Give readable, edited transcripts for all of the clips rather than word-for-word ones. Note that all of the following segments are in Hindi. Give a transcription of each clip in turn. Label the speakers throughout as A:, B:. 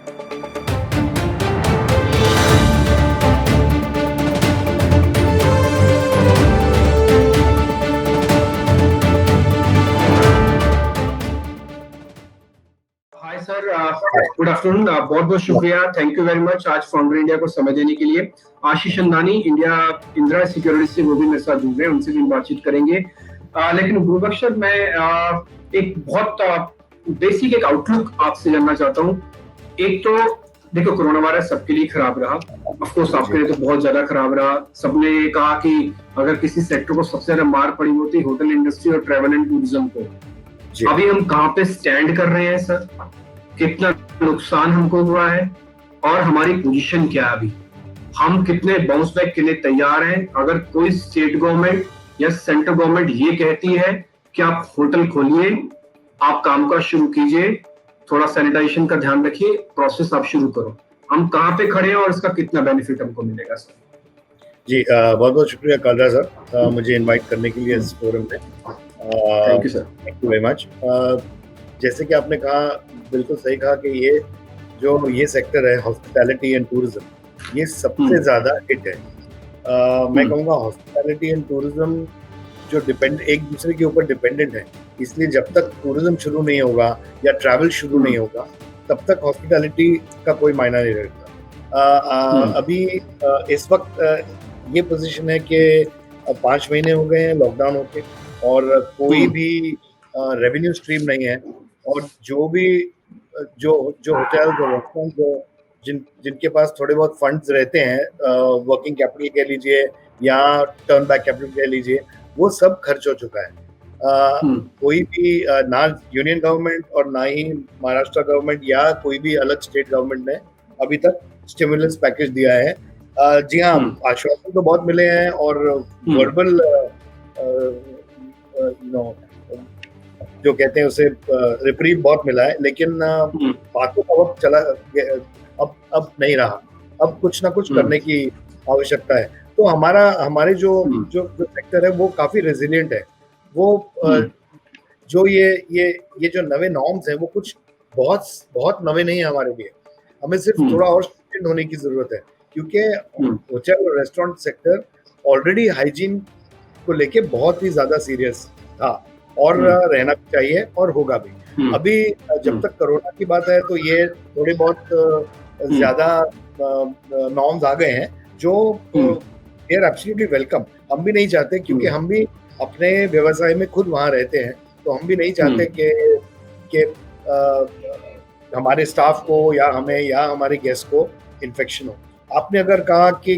A: Hi sir, good afternoon. बहुत बहुत शुक्रिया, थैंक यू वेरी मच आज फाउंडर इंडिया को समय देने के लिए। आशीष अंदानी इंदिरा सिक्योरिटी से वो भी मेरे साथ जुड़ रहे हैं, उनसे भी बातचीत करेंगे। लेकिन गुरुबख्श सर, मैं एक बहुत बेसिक एक आउटलुक आपसे जानना चाहता हूँ। एक तो देखो, कोरोना वायरस सबके लिए खराब रहा, ऑफ कोर्स आपके लिए तो बहुत ज्यादा खराब रहा। सबने कहा कि अगर किसी सेक्टर को सबसे ज्यादा मार पड़ी होती होटल इंडस्ट्री और ट्रैवल एंड टूरिज्म को। अभी हम कहाँ पे स्टैंड कर रहे हैं सर, कितना नुकसान हमको हुआ है और हमारी पोजीशन क्या है अभी, हम कितने बाउंस बैक के लिए तैयार हैं? अगर कोई स्टेट गवर्नमेंट या सेंट्रल गवर्नमेंट ये कहती है कि आप होटल खोलिए, आप कामकाज शुरू कीजिए, थोड़ा सैनिटाइजेशन का ध्यान रखिए, प्रोसेस आप शुरू करो, हम कहाँ पे खड़े हैं और इसका कितना बेनिफिट हमको मिलेगा सर?
B: जी, बहुत बहुत शुक्रिया कालरा सर, मुझे इनवाइट करने के लिए इस फोरम में।
A: Thank you sir.
B: Thank you very much. जैसे कि आपने कहा, बिल्कुल सही कहा कि ये सेक्टर है हॉस्पिटैलिटी एंड टूरिज्म, ये सबसे ज़्यादा हिट है। मैं कहूँगा हॉस्पिटैलिटी एंड टूरिज्म जो एक दूसरे के ऊपर डिपेंडेंट है, इसलिए जब तक टूरिज्म शुरू नहीं होगा या ट्रैवल शुरू नहीं होगा तब तक हॉस्पिटैलिटी का कोई मायना नहीं रहता। अभी इस वक्त ये पोजीशन है कि 5 महीने हो गए हैं लॉकडाउन होके और कोई भी रेवेन्यू स्ट्रीम नहीं है, और जो होटल जिनके पास थोड़े बहुत फंड्स रहते हैं, वर्किंग कैपिटल कह लीजिए या टर्न बैक कैपिटल कह लीजिए, वो सब खर्च हो चुका है। कोई भी ना यूनियन गवर्नमेंट और ना ही महाराष्ट्र गवर्नमेंट या कोई भी अलग स्टेट गवर्नमेंट ने अभी तक स्टिमुलस पैकेज दिया है। जी हाँ, आश्वासन तो बहुत मिले हैं और वर्बल जो कहते हैं उसे रिप्रीव बहुत मिला है, लेकिन बातों का वक्त चला, अब नहीं रहा, अब कुछ ना कुछ करने की आवश्यकता है। तो हमारे जो सेक्टर है वो काफी रेजिलिएंट है। वो जो ये जो नवे नॉर्म्स हैं वो कुछ बहुत नवे नहीं है हमारे लिए, हमें सिर्फ थोड़ा और स्ट्रिक्ट होने की जरूरत है, क्योंकि होटल और रेस्टोरेंट सेक्टर ऑलरेडी हाइजीन को लेके बहुत ही ज्यादा सीरियस था और रहना भी चाहिए और होगा भी। अभी जब तक कोरोना की बात है तो ये थोड़े बहुत ज्यादा नॉर्म्स आ गए हैं जो दे आर एब्सोल्युटली वेलकम। हम भी नहीं चाहते, क्योंकि हम भी अपने व्यवसाय में खुद वहाँ रहते हैं, तो हम भी नहीं चाहते कि हमारे स्टाफ को या हमें या हमारे गेस्ट को इन्फेक्शन हो। आपने अगर कहा कि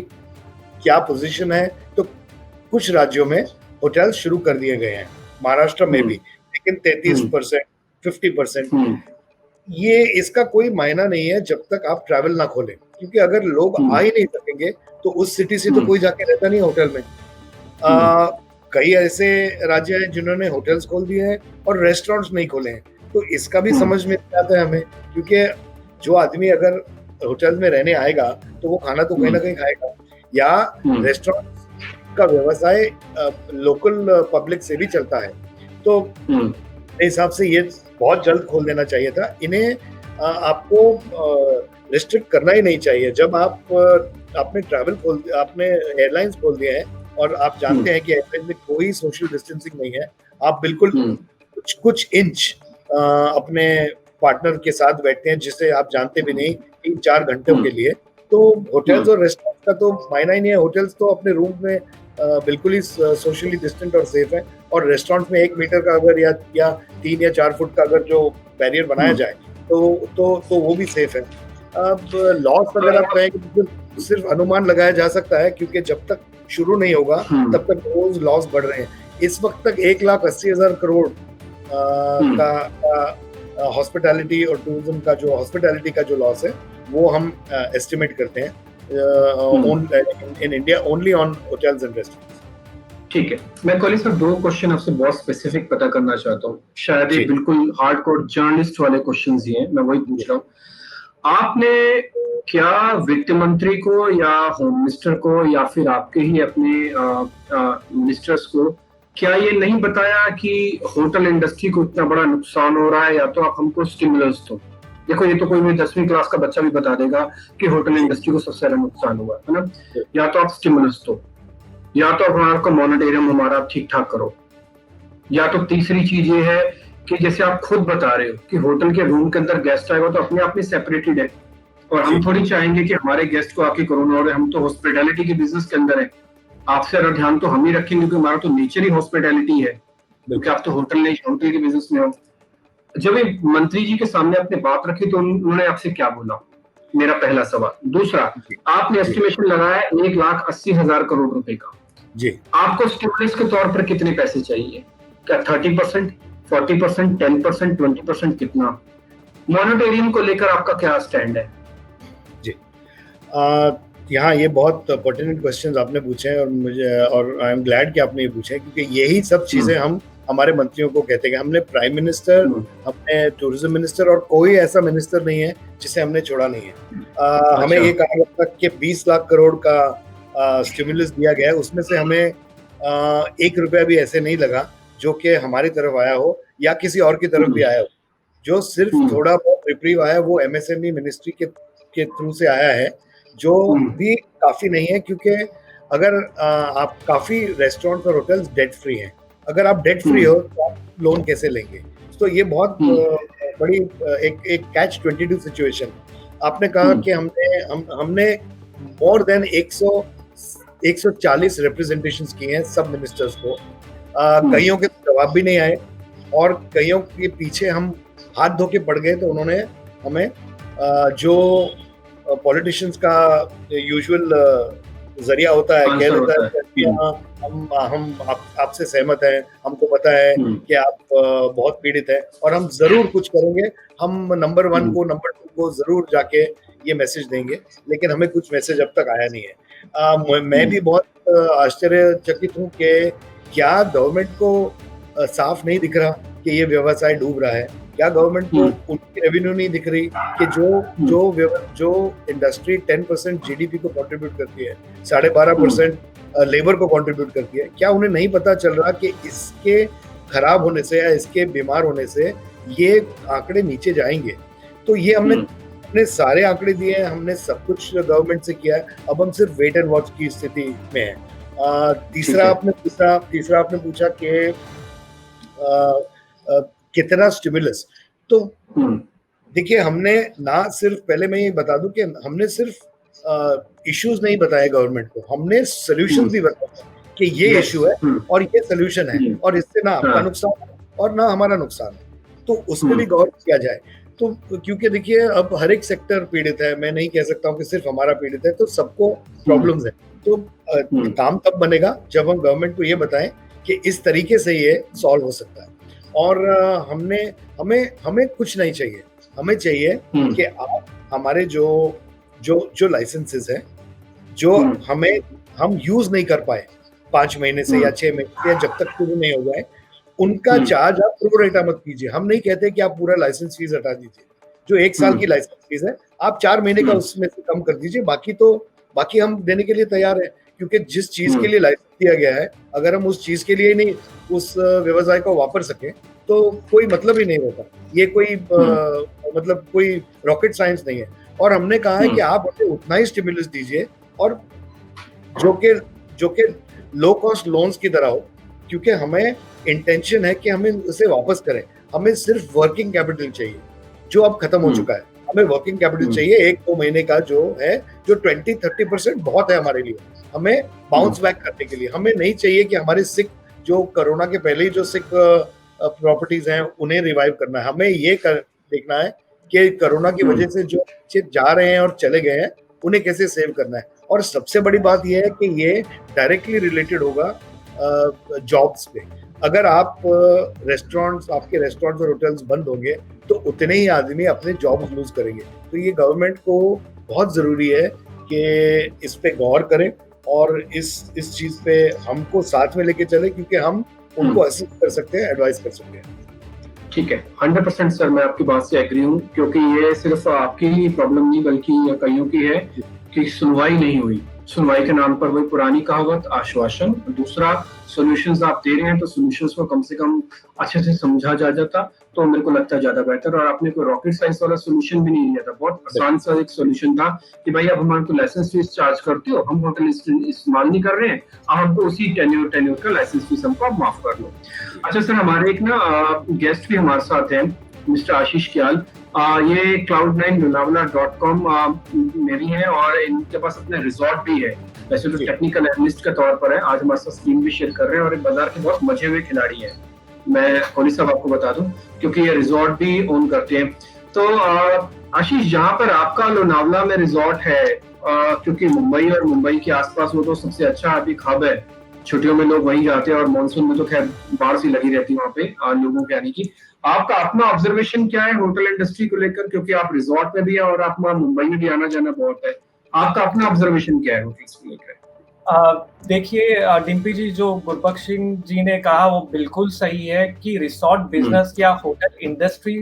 B: क्या पोजीशन है, तो कुछ राज्यों में होटल शुरू कर दिए गए हैं, महाराष्ट्र में भी, लेकिन 33%, 50%। ये इसका कोई मायना नहीं है जब तक आप ट्रैवल ना खोलें, क्योंकि अगर लोग आ ही नहीं सकेंगे तो उस सिटी से तो कोई जाके रहता नहीं होटल में। कई ऐसे राज्य हैं जिन्होंने होटल्स खोल दिए हैं और रेस्टोरेंट्स नहीं खोले हैं, तो इसका भी समझ में नहीं आता है हमें, क्योंकि जो आदमी अगर होटल में रहने आएगा तो वो खाना तो कहीं ना कहीं खाएगा, या रेस्टोरेंट का व्यवसाय लोकल पब्लिक से भी चलता है। तो मेरे हिसाब से ये बहुत जल्द खोल देना चाहिए था। इन्हें आपको रिस्ट्रिक्ट करना ही नहीं चाहिए। जब आपने एयरलाइंस खोल दिए हैं और आप जानते हैं कि एयरलाइन में कोई सोशल डिस्टेंसिंग नहीं है, आप बिल्कुल कुछ इंच अपने पार्टनर के साथ बैठते हैं जिसे आप जानते भी नहीं 3-4 घंटों के लिए, तो होटल्स और रेस्टोरेंट का तो मायना ही नहीं है। होटल्स तो अपने रूम में बिल्कुल ही सोशली डिस्टेंट और सेफ है, और रेस्टोरेंट में 1 मीटर का अगर या 3 या 4 फुट का अगर जो बैरियर बनाया जाए तो वो भी सेफ है। अब लॉस अगर आप कहें कि सिर्फ अनुमान लगाया जा सकता है, क्योंकि जब तक शुरू नहीं होगा तब तक रोज लॉस बढ़ रहे हैं। इस वक्त तक 1,80,000 करोड़ का हॉस्पिटैलिटी और टूरिज्म का हॉस्पिटैलिटी का जो लॉस है वो हम एस्टिमेट करते हैं in India only on hotels and restaurants.
A: ठीक है, मैं कॉलेज सर 2 क्वेश्चन आपसे बहुत स्पेसिफिक पता करना चाहता हूँ, शायद ये बिल्कुल हार्डकोर जर्नलिस्ट वाले क्वेश्चन्स ही हैं, मैं वही पूछ रहा हूँ। आपने क्या वित्त मंत्री को या होम मिनिस्टर को या फिर आपके ही अपने मिनिस्टर्स को क्या ये नहीं बताया कि होटल इंडस्ट्री को इतना बड़ा नुकसान हो रहा है, या तो आप हमको स्टिमुलस दो, देखो ये तो कोई भी 10वीं क्लास का बच्चा भी बता देगा कि होटल इंडस्ट्री को सबसे ज्यादा नुकसान हुआ है ना। या तो आप स्टिमुलस दो, या तो आपका मॉनिटरियम हमारा ठीक ठाक करो, या तो तीसरी चीज ये है कि जैसे आप खुद बता रहे हो कि होटल के रूम के अंदर गेस्ट आएगा तो अपने आप में सेपरेटेड है, और हम थोड़ी चाहेंगे कि हमारे गेस्ट को आके कोरोना हो रहे। हम तो हॉस्पिटैलिटी के बिजनेस के अंदर है, आपसे अगर ध्यान तो हम ही रखेंगे क्योंकि हमारा तो नेचर ही हॉस्पिटैलिटी है, क्योंकि आप तो होटल के बिजनेस में हो। जब एक मंत्री जी के सामने आपने बात रखी तो उन्होंने आपसे क्या बोला, मेरा पहला सवाल। दूसरा, आपने एस्टिमेशन लगाया 1,80,000 करोड़ रुपए का जी, आपको स्टिमुलस के तौर पर कितने पैसे चाहिए? क्या 30%, 40%, 10%, 20%, कितना? मॉनिटरिंग को लेकर आपका क्या स्टैंड है?
B: जी, यहाँ ये बहुत पर्टिनेंट क्वेश्चंस आपने पूछे हैं, और आई एम ग्लैड कि आपने ये पूछे, क्योंकि यही सब चीजें हम हमारे मंत्रियों को कहते हैं। हमने प्राइम मिनिस्टर, हमने टूरिज्म मिनिस्टर, और कोई ऐसा मिनिस्टर नहीं है जिसे हमने छोड़ा नहीं है। हमें ये कहा गया कि 20 लाख करोड़ का स्टिमुलस दिया गया है, उसमें से हमें 1 रुपया भी ऐसे नहीं लगा जो कि हमारी तरफ आया हो या किसी और की तरफ भी आया हो। जो सिर्फ थोड़ा बहुत रिप्रीव आया वो MSME मिनिस्ट्री के थ्रू से आया है, जो भी काफी नहीं है, क्योंकि अगर आप काफी रेस्टोरेंट और होटल्स डेट फ्री हैं, अगर आप डेट फ्री हो तो आप लोन कैसे लेंगे? तो ये बहुत बड़ी एक कैच 22 सिचुएशन। आपने कहा कि हमने मोर देन 140 रिप्रेजेंटेशंस किए हैं सब मिनिस्टर्स को। कईयों के जवाब भी नहीं आए, और कईयों के पीछे हम हाथ धो के पड़ गए। तो उन्होंने हमें जो पॉलिटिशियंस का यूजुअल जरिया होता है, कह देता है कि हम आपसे सहमत हैं, हमको पता है कि आप बहुत पीड़ित हैं और हम जरूर कुछ करेंगे, हम नंबर 1 को, नंबर 2 को जरूर जाके ये मैसेज देंगे, लेकिन हमें कुछ मैसेज अब तक आया नहीं है। मैं भी बहुत आश्चर्यचकित हूँ कि क्या गवर्नमेंट को साफ नहीं दिख रहा कि ये व्यवसाय डूब रहा है? क्या गवर्नमेंट को उनकी रेवेन्यू नहीं दिख रही कि जो इंडस्ट्री 10% GDP को कंट्रीब्यूट करती है, 12.5% लेबर को कंट्रीब्यूट करती है, क्या उन्हें नहीं पता चल रहा कि इसके खराब होने से या इसके बीमार होने से ये आंकड़े नीचे जाएंगे? तो ये हमने सारे आंकड़े दिए हैं, हमने सब कुछ गवर्नमेंट से किया है, अब हम सिर्फ वेट एंड वॉच की स्थिति में है। तीसरा आपने पूछा कि कितना स्टिमुलस। तो देखिए, हमने ना सिर्फ, पहले मैं ये बता दूं कि हमने सिर्फ इश्यूज नहीं बताए गवर्नमेंट को, हमने सोल्यूशन भी बताए कि ये इशू है और ये सोल्यूशन है, और इससे ना आपका नुकसान है और ना हमारा नुकसान है, तो उस पर भी गौर किया जाए। तो क्योंकि देखिए, अब हर एक सेक्टर पीड़ित है, मैं नहीं कह सकता हूँ कि सिर्फ हमारा पीड़ित है, तो सबको प्रॉब्लम्स है। तो काम तब बनेगा जब हम गवर्नमेंट को ये बताएं कि इस तरीके से ये सॉल्व हो सकता है। और हमें कुछ नहीं चाहिए, हमें चाहिए कि आप हमारे जो लाइसेंसेस हैं, जो हम यूज नहीं कर पाए 5 महीने से या 6 महीने से, या जब तक शुरू नहीं हो जाए, उनका चार्ज आप प्रो रेटा मत कीजिए। हम नहीं कहते कि आप पूरा लाइसेंस फीस हटा दीजिए, जो 1 साल की लाइसेंस फीस है आप 4 महीने का उसमें से कम कर दीजिए, बाकी हम देने के लिए तैयार है। क्योंकि जिस चीज के लिए लाइसेंस दिया गया है, अगर हम उस चीज के लिए नहीं उस व्यवसाय को वापर सके तो कोई मतलब ही नहीं होता। ये कोई मतलब कोई रॉकेट साइंस नहीं है। और हमने कहा है कि आप हमें उतना ही स्टिमुलस दीजिए, और जो कि लो कॉस्ट लोन्स की तरह हो, क्योंकि हमें इंटेंशन है कि हमें उसे वापस करें। हमें सिर्फ वर्किंग कैपिटल चाहिए जो अब खत्म हो चुका है। हमें वर्किंग कैपिटल चाहिए 1-2 महीने का, जो 20-30% बहुत है हमारे लिए, हमें बाउंस बैक करने के लिए। हमें नहीं चाहिए कि हमारे सिक, जो कोरोना के पहले ही जो सिक प्रॉपर्टीज हैं, उन्हें रिवाइव करना है। हमें ये देखना है कि कोरोना की वजह से जो जा रहे हैं और चले गए हैं, उन्हें कैसे सेव करना है। और सबसे बड़ी बात यह है कि ये डायरेक्टली रिलेटेड होगा जॉब्स पे। अगर आपके रेस्टोरेंट्स और होटल्स बंद होंगे तो उतने ही आदमी अपने जॉब लूज करेंगे। तो ये गवर्नमेंट को बहुत जरूरी है कि इस पे गौर करें और इस चीज पे हमको साथ में लेके चले, क्योंकि हम उनको असिस्ट कर सकते हैं, एडवाइस कर सकते हैं।
A: ठीक है, 100% सर, मैं आपकी बात से एग्री हूँ, क्योंकि ये सिर्फ आपकी ही प्रॉब्लम नहीं बल्कि कईयों की है कि सुनवाई नहीं हुई। सुनवाई के नाम पर वही पुरानी कहावत, आश्वासन। दूसरा, सॉल्यूशंस आप दे रहे हैं तो सॉल्यूशंस को कम से कम अच्छे से समझा जा जाता तो मेरे को लगता है ज्यादा बेहतर। और आपने कोई रॉकेट साइंस वाला सॉल्यूशन भी नहीं दिया था, बहुत आसान सा एक सॉल्यूशन था कि भाई अब हमारे को लाइसेंस फीस चार्ज करते हो, हम होटल इस्तेमाल नहीं कर रहे हैं, अब हमको उसी टेन्योर का लाइसेंस फीस हमको आप माफ कर लो। अच्छा सर, हमारे एक ना गेस्ट भी हमारे साथ हैं, मिस्टर आशीष क्याल। ये cloud9lonavala.com में भी है और इनके पास अपने रिजॉर्ट भी है। वैसे तो टेक्निकल एनालिस्ट के तौर पर है, आज हमारे साथ स्क्रीन भी शेयर कर रहे हैं और एक बाजार के बहुत मजे हुए खिलाड़ी हैं। मैं कोहली साहब आपको बता दूं क्योंकि ये रिजॉर्ट भी ओन करते हैं। तो आशीष, जहाँ पर आपका लोनावला में रिजॉर्ट है, क्योंकि मुंबई और मुंबई के आसपास वो तो सबसे अच्छा अभी हब है, छुट्टियों में लोग वहीं जाते हैं और मानसून में तो खैर बाढ़ सी लगी रहती है वहाँ पे लोगों के आने की। आपका अपना ऑब्जर्वेशन क्या है होटल इंडस्ट्री को लेकर, क्योंकि आप रिजॉर्ट में भी है और आप मुंबई में भी आना जाना बहुत है, आपका अपना ऑब्जर्वेशन क्या है होटल्स को लेकर?
C: देखिए डिम्पी जी, जो गुरबख्श सिंह जी ने कहा वो बिल्कुल सही है कि रिसोर्ट बिजनेस या होटल इंडस्ट्री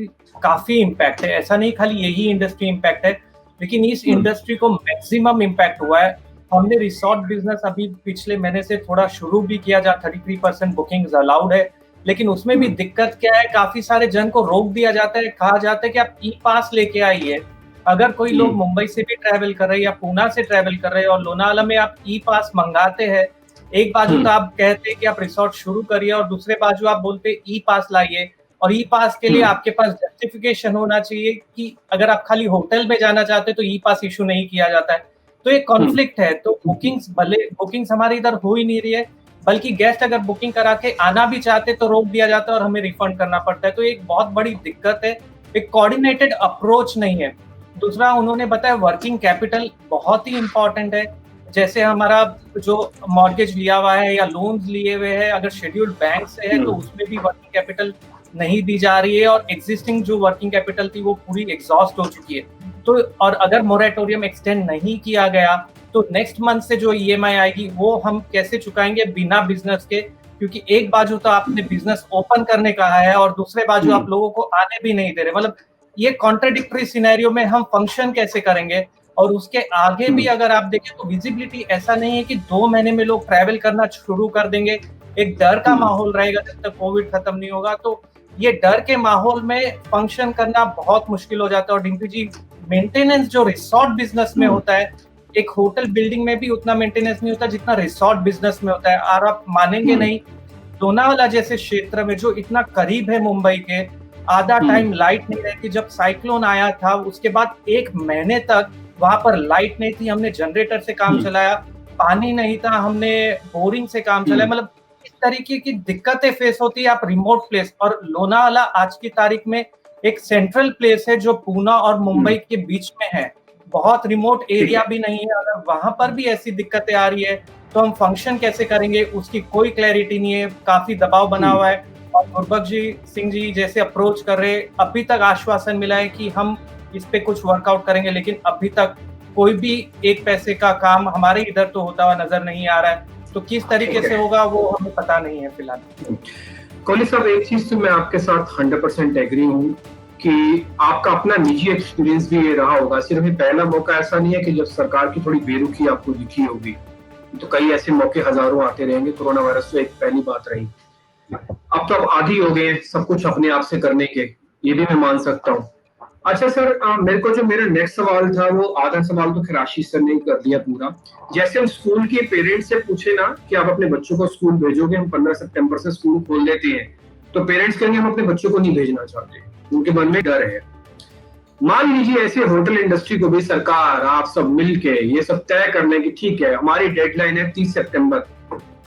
C: काफी इम्पैक्ट है। ऐसा नहीं खाली यही इंडस्ट्री इम्पैक्ट है, लेकिन इस इंडस्ट्री को मैक्सिमम इम्पैक्ट हुआ है। हमने रिसोर्ट बिजनेस अभी पिछले महीने से थोड़ा शुरू भी किया, जहाँ 33% बुकिंग्स अलाउड है, लेकिन उसमें भी दिक्कत क्या है, काफी सारे जन को रोक दिया जाता है, कहा जाता है कि आप ई पास लेके आइए। अगर कोई लोग मुंबई से भी ट्रैवल कर रहे हैं या पूना से ट्रैवल कर रहे हैं और लोनावाला में आप ई पास मंगाते हैं, एक बाजू तो आप कहते हैं कि आप रिसोर्ट शुरू करिए और दूसरे बाजू आप बोलते हैं ई पास लाइए, और ई पास के लिए आपके पास जस्टिफिकेशन होना चाहिए कि अगर आप खाली होटल में जाना चाहते हैं तो ई पास इशू नहीं किया जाता है। तो एक कॉन्फ्लिक्ट है। तो बुकिंग्स हमारे इधर हो ही नहीं रही है, बल्कि गेस्ट अगर बुकिंग करा के आना भी चाहते तो रोक दिया जाता है और हमें रिफंड करना पड़ता है। तो एक बहुत बड़ी दिक्कत है, एक कोऑर्डिनेटेड अप्रोच नहीं है। दूसरा, उन्होंने बताया वर्किंग कैपिटल बहुत ही इंपॉर्टेंट है। जैसे हमारा जो मॉर्गेज लिया हुआ है या लोन्स लिए हुए हैं, अगर शेड्यूल्ड बैंक से है तो उसमें भी वर्किंग कैपिटल नहीं दी जा रही है और एग्जिस्टिंग जो वर्किंग कैपिटल थी वो पूरी एग्जॉस्ट हो चुकी है। तो और अगर मोरेटोरियम एक्सटेंड नहीं किया गया तो नेक्स्ट मंथ से जो ईएमआई आएगी वो हम कैसे चुकाएंगे बिना बिजनेस के, क्योंकि एक बाजू तो आपने बिजनेस ओपन करने कहा है और दूसरे बाजू आप लोगों को आने भी नहीं दे रहे। मतलब ये कॉन्ट्राडिक्टरी सिनेरियो में हम फंक्शन कैसे करेंगे? और उसके आगे भी अगर आप देखें तो विजिबिलिटी ऐसा नहीं है कि 2 महीने में लोग ट्रैवल करना शुरू कर देंगे। एक डर का माहौल रहेगा जब तक कोविड खत्म नहीं होगा। तो ये डर के माहौल में फंक्शन करना बहुत मुश्किल हो जाता है। और डिम्पी जी, मेंटेनेंस जो रिसोर्ट बिजनेस में होता है, एक होटल बिल्डिंग में भी उतना मेंटेनेंस नहीं होता जितना रिसोर्ट बिजनेस में होता है। और आप मानेंगे नहीं, लोनावाला जैसे क्षेत्र में जो इतना करीब है मुंबई के, आधा टाइम लाइट नहीं रहती। जब साइक्लोन आया था उसके बाद 1 महीने तक वहां पर लाइट नहीं थी, हमने जनरेटर से काम चलाया, पानी नहीं था, हमने बोरिंग से काम चलाया। मतलब इस तरीके की दिक्कतें फेस होती है। आप रिमोट प्लेस, और लोनावाला आज की तारीख में एक सेंट्रल प्लेस है जो पूना और मुंबई के बीच में है, बहुत रिमोट एरिया भी नहीं है। अगर वहां पर भी ऐसी दिक्कतें आ रही है तो हम फंक्शन कैसे करेंगे, उसकी कोई क्लैरिटी नहीं है, काफी दबाव बना हुआ है। और गुरबख्श सिंह जी जैसे अप्रोच कर रहे, अभी तक आश्वासन मिला है कि हम इस पे कुछ वर्कआउट करेंगे, लेकिन अभी तक कोई भी एक पैसे का काम हमारे इधर तो होता हुआ नजर नहीं आ रहा है। तो किस तरीके से होगा वो हमें पता नहीं है फिलहाल।
A: कोहली साहब, एक चीज तो मैं आपके साथ 100% एग्री हूँ कि आपका अपना निजी एक्सपीरियंस भी ये रहा होगा। सिर्फ पहला मौका ऐसा नहीं है कि जब सरकार की थोड़ी बेरुखी आपको दिखी होगी, तो कई ऐसे मौके हजारों आते रहेंगे। कोरोना वायरस तो एक पहली बात रही। अब तो आदी हो गए सब कुछ अपने आप से करने के, ये भी मैं मान सकता हूँ। अच्छा सर, मेरा नेक्स्ट सवाल था, वो आधा सवाल तो खैर आशीष सर ने कर दिया पूरा। जैसे हम स्कूल के पेरेंट्स से पूछे ना कि आप अपने बच्चों को स्कूल भेजोगे, हम 15 सितंबर से स्कूल खोल देते हैं, तो पेरेंट्स कहेंगे हम अपने बच्चों को नहीं भेजना चाहते, उनके मन में डर है। मान लीजिए ऐसे होटल इंडस्ट्री को भी सरकार, आप सब मिलके ये सब तय कर लें कि ठीक है, हमारी डेडलाइन है 30 सितंबर,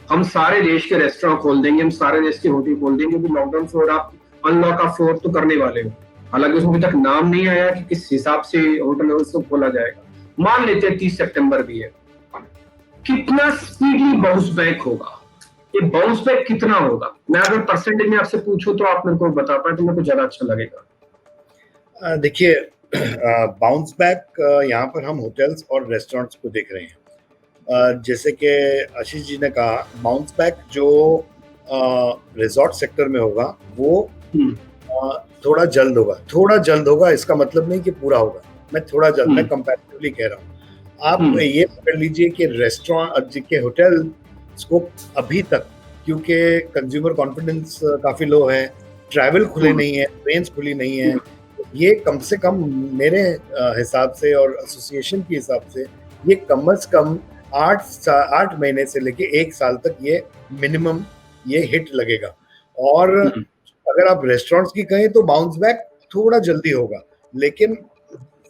A: हम सारे देश के रेस्टोरेंट खोल देंगे, हम सारे देश के होटल खोल देंगे, क्योंकि लॉकडाउन 4 आप अनलॉक ऑफ 4 तो करने वाले हो। हालांकि उसमें अभी तक नाम नहीं आया कि किस हिसाब से होटल उसको खोला जाएगा। मान लेते हैं 30 सितंबर भी है, कितना स्पीडली बाउंस बैक होगा? ये बाउंस बैक कितना होगा? मैं अगर परसेंटेज में आपसे पूछूं तो आप मेरे को बता पाए तो मेरे को ज्यादा अच्छा लगेगा।
B: देखिए, बाउंस बैक यहाँ पर हम होटल्स और रेस्टोरेंट्स को देख रहे हैं। जैसे कि आशीष जी ने कहा, बाउंस बैक जो रिजॉर्ट सेक्टर में होगा वो थोड़ा जल्द होगा। इसका मतलब नहीं कि पूरा होगा, मैं थोड़ा जल्द, मैं कंपैरेटिवली कह रहा हूँ। आप ये पकड़ लीजिए कि रेस्टोरेंट के होटल्स को अभी तक, क्योंकि कंज्यूमर कॉन्फिडेंस काफी लो है, ट्रैवल खुले नहीं है, ट्रेन्स खुली नहीं है, ये कम से कम मेरे हिसाब से और एसोसिएशन के हिसाब से ये कम से कम 8 महीने से लेके 1 साल तक ये मिनिमम ये हिट लगेगा। और अगर आप रेस्टोरेंट्स की कहें तो बाउंस बैक थोड़ा जल्दी होगा, लेकिन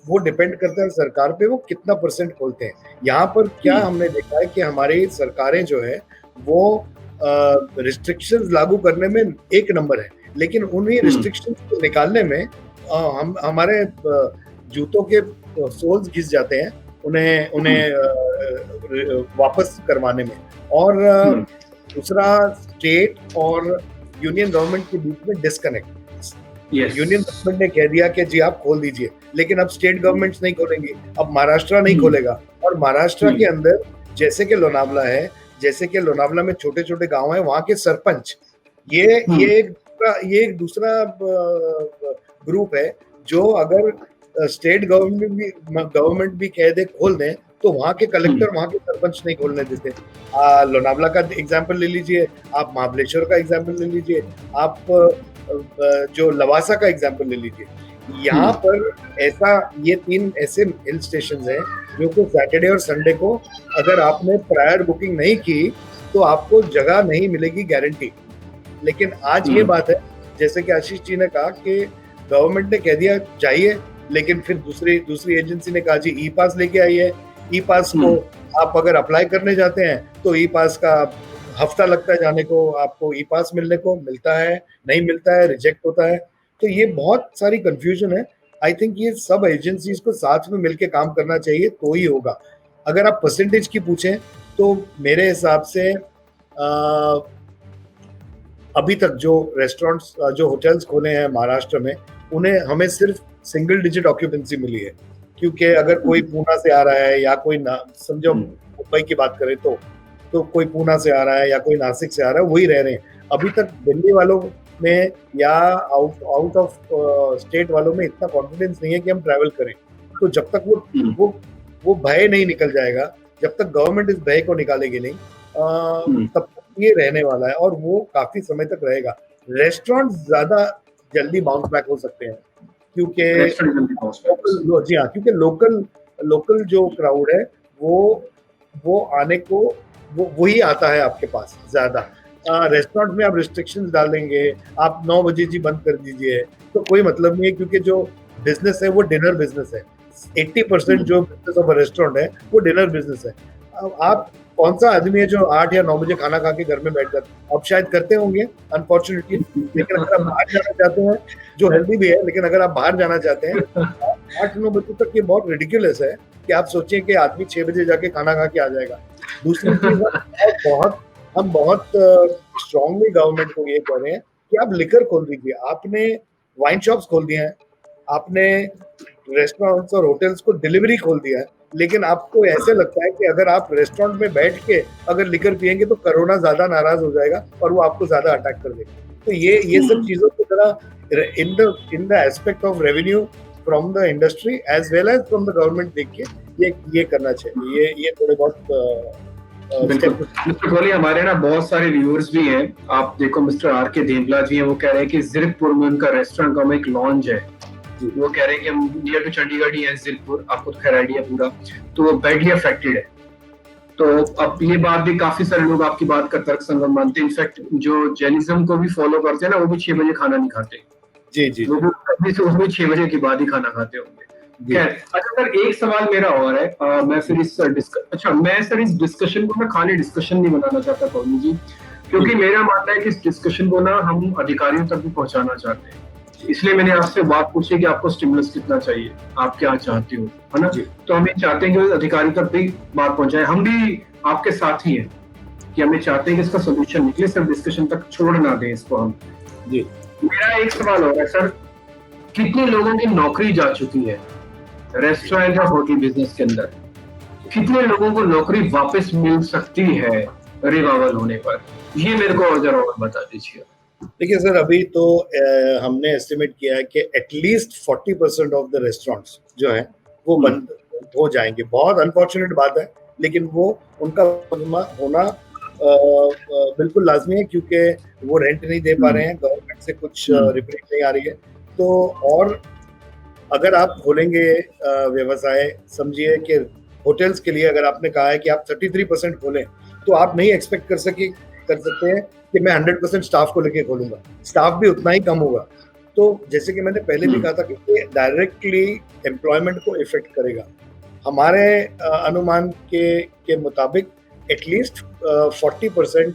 B: वो डिपेंड करता है सरकार पे, वो कितना परसेंट खोलते हैं। यहाँ पर क्या हमने देखा है कि हमारी सरकारें जो है वो रिस्ट्रिक्शंस लागू करने में एक नंबर है, लेकिन उन्हीं रिस्ट्रिक्शंस को निकालने में हम हमारे जूतों के सोल्स घिस जाते हैं उन्हें वापस करवाने में। और दूसरा, स्टेट और यूनियन गवर्नमेंट के बीच में डिस्कनेक्ट। यूनियन गवर्नमेंट ने कह दिया कि जी आप खोल दीजिए, लेकिन अब स्टेट गवर्नमेंट्स नहीं खोलेंगी, अब महाराष्ट्र नहीं खोलेगा। और महाराष्ट्र के अंदर जैसे कि लोनावला है, जैसे कि लोनावला में छोटे छोटे गांव हैं, वहां के सरपंच ये एक दूसरा ग्रुप है जो अगर स्टेट गवर्नमेंट भी कह दे खोल दें तो वहां के कलेक्टर वहां के सरपंच नहीं खोलने देते। लोनावला का एग्जाम्पल ले लीजिए, आप महाबलेश्वर का एग्जाम्पल ले लीजिए, आप जो लवासा का एग्जाम्पल ले लीजिए। यहाँ पर ये 3 ऐसे हिल स्टेशन हैं जो कि सैटरडे और संडे को अगर आपने प्रायर बुकिंग नहीं की तो आपको जगह नहीं मिलेगी गारंटी। लेकिन आज ये बात है, जैसे कि आशीष जी ने कहा कि गवर्नमेंट ने कह दिया चाहिए, लेकिन फिर दूसरी एजेंसी ने कहा जी ई पास लेके आइए। ई पास को आप अगर अप्लाई करने जाते हैं तो ई पास का हफ्ता लगता है जाने को, आपको ई पास मिलने को मिलता है, नहीं मिलता है, रिजेक्ट होता है। तो ये बहुत सारी कंफ्यूजन है। आई थिंक ये सब एजेंसीज को साथ में मिलकर काम करना चाहिए तो ही होगा। अगर आप परसेंटेज की पूछें तो मेरे हिसाब से अभी तक जो रेस्टोरेंट्स जो होटल्स खोले हैं महाराष्ट्र में, उन्हें हमें सिर्फ सिंगल डिजिट ऑक्यूपेंसी मिली है। क्योंकि अगर कोई पूना से आ रहा है या कोई समझो मुंबई की बात करें तो कोई पूना से आ रहा है या कोई नासिक से आ रहा है, वही रह रहे हैं। अभी तक दिल्ली वालों में या आउट ऑफ स्टेट वालों में इतना कॉन्फिडेंस नहीं है कि हम ट्रैवल करें। तो जब तक वो भय नहीं निकल जाएगा, जब तक गवर्नमेंट इस भय को निकालेगी नहीं, तब तक ये रहने वाला है और वो काफी समय तक रहेगा। रेस्टोरेंट ज्यादा जल्दी बाउंस बैक हो सकते हैं क्योंकि जी हाँ, क्योंकि लोकल जो क्राउड है वो आने को वही आता है आपके पास ज्यादा। रेस्टोरेंट में आप रिस्ट्रिक्शंस डालेंगे, आप 9 बजे जी बंद कर दीजिए, तो कोई मतलब नहीं है, क्योंकि जो बिजनेस है वो डिनर बिजनेस है। 80% जो बिजनेस ऑफ रेस्टोरेंट है वो डिनर बिजनेस है। आप कौन सा आदमी है जो 8 या 9 बजे खाना खा के घर में बैठ जाता? आप शायद करते होंगे अनफॉर्चुनेटली, लेकिन अगर आप बाहर जाना चाहते हैं, जो हेल्दी भी है, लेकिन अगर आप बाहर जाना चाहते हैं 8-9 बजे तक, ये बहुत रिडिकुलस है कि आप सोचें कि आदमी 6 बजे जाके खाना खा के आ जाएगा। दूसरी चीज, हम बहुत स्ट्रांगली गवर्नमेंट को ये कह रहे हैं कि आप लिकर खोल दीजिए। आपने वाइन शॉप्स खोल दिए हैं, आपने रेस्टोरेंट्स और होटल्स को डिलीवरी खोल दिया है, लेकिन आपको ऐसे लगता है कि अगर आप रेस्टोरेंट में बैठ के अगर लिकर पिएंगे तो कोरोना ज्यादा नाराज हो जाएगा और वो आपको ज्यादा अटैक कर देगा। तो ये सब चीजों की तरह in the aspect of revenue from the industry as well as from the government देख के ये करना चाहिए। ये थोड़े बहुत
A: मिस्टर कोहली, हमारे ना बहुत सारे व्यूअर्स भी हैं। आप देखो मिस्टर आर के देवला जी हैं, वो कह रहे हैं कि जीरकपुर में उनका रेस्टोरेंट का एक लॉन्च है। वो कह रहे हैं कि हम नियर टू चंडीगढ़ ही है जीरकपुर, आपको तो खैर आइडिया पूरा, तो वो बैडली अफेक्टेड है। तो अब ये बात भी काफी सारे लोग आपकी बात का तर्क संगत मानते हैं। इनफैक्ट जो जैनिज्म को भी फॉलो करते हैं ना, वो भी 6 बजे खाना नहीं खाते। जी, वो भी 6 बजे के बाद ही खाना खाते होंगे। खैर, अच्छा सर, एक सवाल मेरा और है। मैं फिर इस डिस्कशन को मैं खाली डिस्कशन नहीं बनाना चाहता कोहली जी, क्योंकि मेरा मानना है कि इस डिस्कशन को ना हम अधिकारियों तक भी पहुंचाना चाहते हैं। इसलिए मैंने आपसे बात पूछी कि आपको स्टिमुलस कितना चाहिए, आप क्या चाहते हो, है ना? तो हम ये चाहते हैं कि अधिकारी तक भी बात पहुंचाए। हम भी आपके साथ ही हैं कि हमें चाहते हैं कि इसका सोल्यूशन निकले, सिर्फ डिस्कशन तक छोड़ ना दें इसको हम। जी, मेरा एक सवाल और है सर, कितने लोगों की नौकरी जा चुकी है रेस्टोरेंट और होटल बिजनेस के अंदर? कितने लोगों को नौकरी वापस मिल सकती है रिवाइवल होने पर? ये मेरे को और जरा और बता दीजिए।
B: देखिए सर, अभी तो हमने एस्टिमेट किया है कि एटलीस्ट 40% ऑफ द रेस्टोरेंट्स जो है वो बंद हो जाएंगे। बहुत अनफॉर्चुनेट बात है, लेकिन वो उनका होना बिल्कुल लाजमी है, क्योंकि वो रेंट नहीं दे पा रहे हैं, गवर्नमेंट से कुछ रिप्रेट नहीं आ रही है। तो और अगर आप खोलेंगे व्यवसाय, समझिए कि होटल्स के लिए अगर आपने कहा है कि आप 33% खोलें, तो आप नहीं एक्सपेक्ट कर सकते हैं कि मैं 100% स्टाफ को लेके खोलूंगा, स्टाफ भी उतना ही कम होगा। तो जैसे कि मैंने पहले भी कहा था कि ये डायरेक्टली एम्प्लॉयमेंट को इफेक्ट करेगा। हमारे अनुमान के मुताबिक at least 40%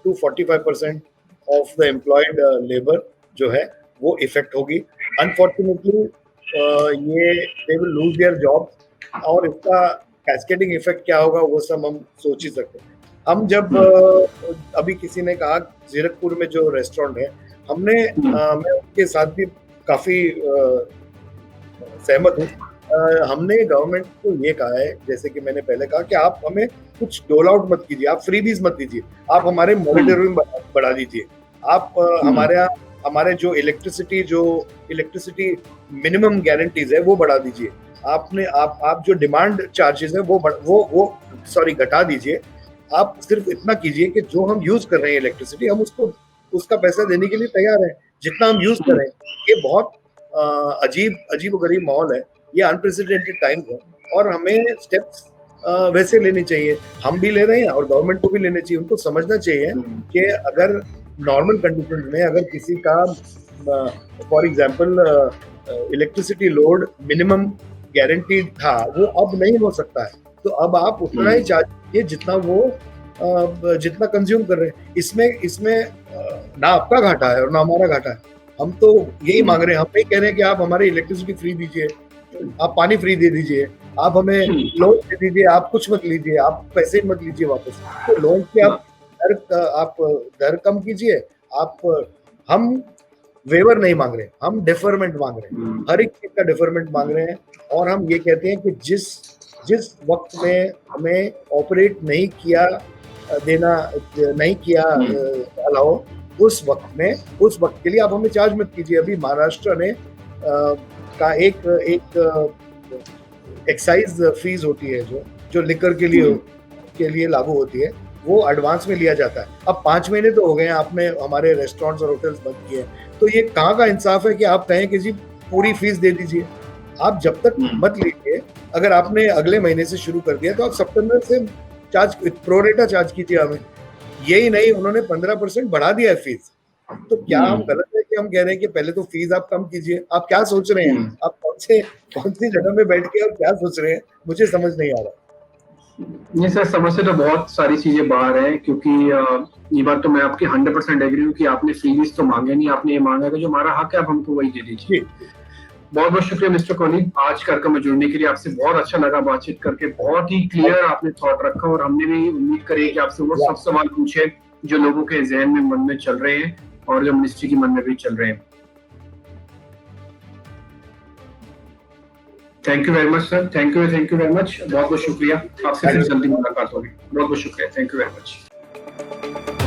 B: to 45% of the employed labour जो है वो इफेक्ट होगी। अनफॉर्चुनेटली ये they will lose their job, और इसका कैस्केडिंग इफेक्ट क्या होगा वो सब हम सोच ही सकते हैं। हम जब अभी किसी ने कहा जीरकपुर में जो रेस्टोरेंट है, हमने मैं उनके साथ भी काफी सहमत हूँ। हमने गवर्नमेंट को ये कहा है, जैसे कि मैंने पहले कहा, कि आप हमें कुछ डोल आउट मत कीजिए, आप फ्रीबीज मत दीजिए, आप हमारे मॉनिटरिंग बढ़ा दीजिए, आप हमारे जो इलेक्ट्रिसिटी मिनिमम गारंटीज है वो बढ़ा दीजिए, आप जो डिमांड चार्जेस है वो घटा दीजिए। आप सिर्फ इतना कीजिए कि जो हम यूज कर रहे हैं इलेक्ट्रिसिटी, हम उसका पैसा देने के लिए तैयार हैं, जितना हम यूज कर रहे हैं। ये बहुत अजीब गरीब माहौल है, ये अनप्रेसिडेंटेड टाइम है, और हमें स्टेप्स वैसे लेने चाहिए। हम भी ले रहे हैं और गवर्नमेंट को भी लेने चाहिए। उनको समझना चाहिए कि अगर नॉर्मल कंडीशन में अगर किसी का for example electricity load minimum guaranteed था, वो अब नहीं हो सकता है, तो अब आप उतना ही चार्ज कीजिए जितना कंज्यूम कर रहे हैं। इसमें ना आपका घाटा है और ना हमारा घाटा है। हम तो यही मांग रहे हैं, हम नहीं कह रहे हैं कि आप हमारे इलेक्ट्रिसिटी फ्री दीजिए, आप पानी फ्री दे दीजिए, आप हमें लोन दे दीजिए, आप कुछ मत लीजिए, आप पैसे मत लीजिए वापस। तो लोन के आप दर कम कीजिए। हम वेवर नहीं मांग रहे, हम डिफरमेंट मांग रहे हैं, हर एक चीज का डिफरमेंट मांग रहे हैं। और हम ये कहते हैं कि जिस वक्त में हमें ऑपरेट नहीं किया अलाउ, उस वक्त के लिए आप हमें चार्ज मत कीजिए। अभी महाराष्ट्र ने का एक एक्साइज फीस होती है जो लिकर के लिए लागू होती है, वो एडवांस में लिया जाता है। अब 5 महीने तो हो गए हैं आपने हमारे रेस्टोरेंट्स और होटल्स बंद किए, तो ये कहाँ का इंसाफ है कि आप कहें कि जी पूरी फीस दे दीजिए। आप जब तक मत लीजिए, अगर आपने अगले महीने से शुरू कर दिया तो आप सितंबर से प्रोरेटा चार्ज कीजिए हमें। यही नहीं, उन्होंने 15% बढ़ा दिया है फीस। तो क्या हम गलत है कि हम कह रहे हैं कि पहले तो फीस आप कम कीजिए? आप क्या सोच रहे हैं? आप कौन सी जगह में बैठ के आप क्या सोच रहे हैं? मुझे समझ नहीं आ रहा।
A: नहीं सर, समझ से तो बहुत सारी चीजें बाहर है, क्योंकि ये बात तो मैं आपकी 100% एग्री हूँ कि आपने फीस तो मांगे नहीं, आपने ये मांगा कि जो हमारा हक है आप हमको वही दे दीजिए। बहुत बहुत शुक्रिया मिस्टर कोहली, आज कार्यक्रम में जुड़ने के लिए। आपसे बहुत अच्छा लगा बातचीत करके, बहुत ही क्लियर आपने थॉट रखा, और हमने भी उम्मीद करी कि आपसे वो सब सवाल पूछे जो लोगों के जहन में, मन में चल रहे हैं, और जो मिनिस्ट्री के मन में भी चल रहे हैं। Thank you very much sir, thank you very much, बहुत बहुत शुक्रिया। आपसे फिर जल्दी मुलाकात होगी। बहुत बहुत शुक्रिया, थैंक यू वेरी मच।